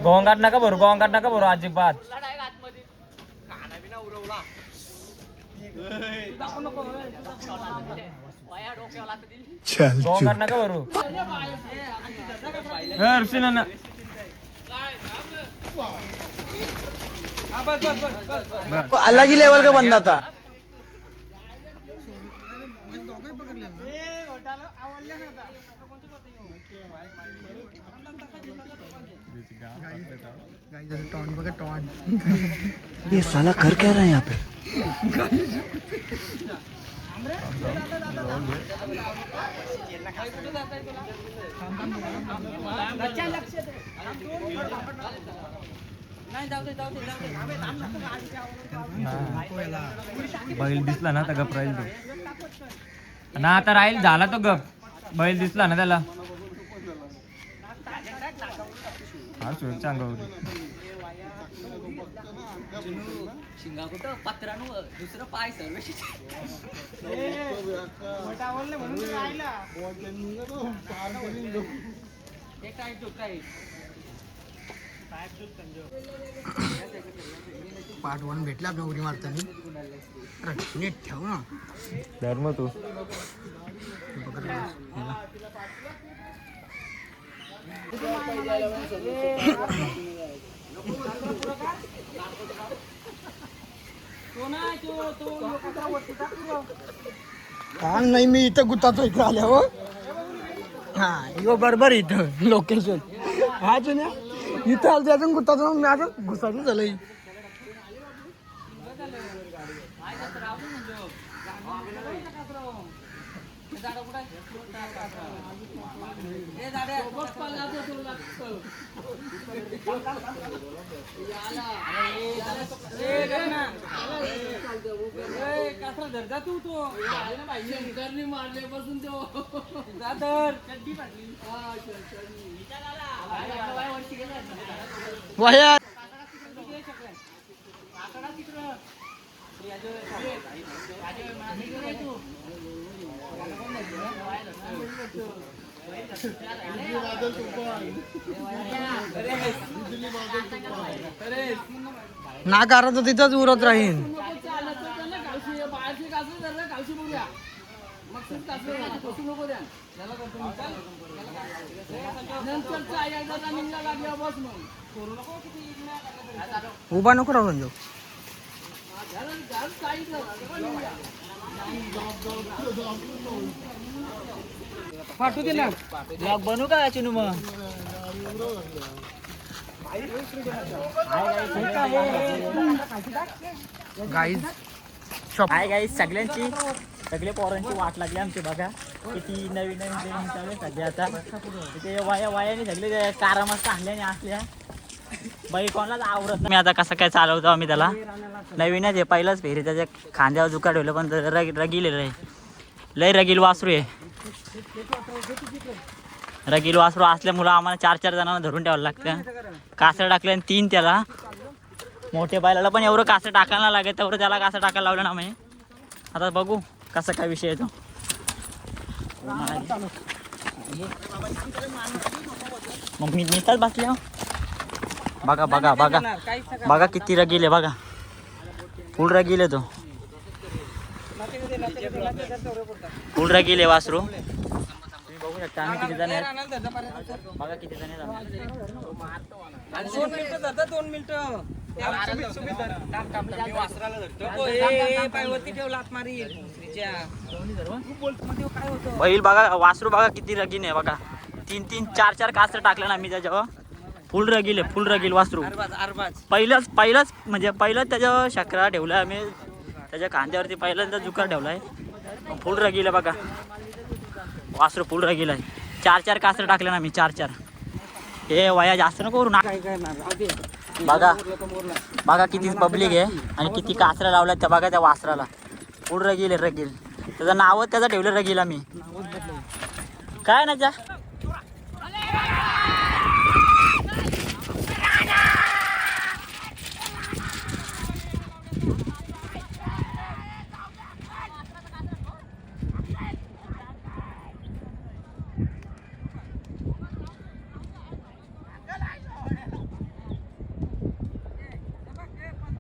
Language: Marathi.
गोंगाट नका भरू, गोंगाट नका भरू अजिबात. गोंगाट नका भरू. अलग ही लेवल का बंदा था. ये साला कर क्या रहा है यहाँ पे. बैल दिसला ना तर गप राहील तो ना. आता राहील झाला तो गप. बैल दिसला ना त्याला चांगलं. शिंगा कुठं पत्रानु दुसरं पाय सर्व पार्ट 1 भेटला आपल्या उडी मारताना. नीट ठेव ना धर्म तू. हा नाही मी इथं गुतातो इकडे आल्यावर. हा यो बरोबर इथं लोकेशन हा जुन्या इथं आलं अजून गुतातो मी अजून घुसायचं झालंय. मारल्यापासून वाया ना करा तर तिथंच उरत राहीन. उभा नको राहून जाऊ. फाटू दे ना. ब्लॉग बनवू का चिनू मग. गाईज हाय गाईज सगळ्यांची सगळे पोरांची वाट लागली आमची. बघा किती नवीन नवीन ट्रेनिंग चालू आहे सध्या. आता तिथे वायाने सगळे कारा मस्त आणल्याने असल्या बाई कोणालाच आवडत नाही. आता कसं काय चालवतो आम्ही त्याला. नवीनच आहे पहिलंच फेरी. त्याच्या खांद्यावर जुका ठेवलं पण रगील आहे. लय रगील वासरू आहे. रगील वासरू असल्यामुळं आम्हाला 4-4 जणांना धरून ठेवावं लागतं. कासर टाकले आणि 3 त्याला. मोठे बैलाला पण एवढं कासर टाकायला लागेल तेवढं त्याला कासर टाकायला लावलं ना मी. आता बघू कसा काय विषय येतो. मग मी नेताच बसल्या. बघा बघा बघा बघा किती रगील आहे बघा. फुल रगील आहे तो. फुल रगील आहे वासरू. तुम्ही बघू शकता आम्ही किती जण आहेत. बघा किती जण आहेत. 2 मिनिटं बैल बघा वासरू बघा किती रगील आहे बघा. 3-3 4-4 कासर टाकलं ना मी त्याच्यावर. फुल रगील आहे. फुल रगील वासरू. पहिलंच म्हणजे पहिलंच त्याच्यावर शकरा ठेवला आम्ही. त्याच्या खांद्यावरती पहिल्यांदा जुकार ठेवलाय. फुल रगील आहे बघा वासरू. फुल रगील आहे. 4-4 कासर टाकले ना मी. 4-4. हे वया जास्त नको करू ना. बघा बघा किती पब्लिक आहे आणि किती कासरा लावल्यात त्या बघा त्या वासराला. फुल रगील आहे. रगील त्याचं नावच त्याचं ठेवलं रगील आम्ही. काय ना जा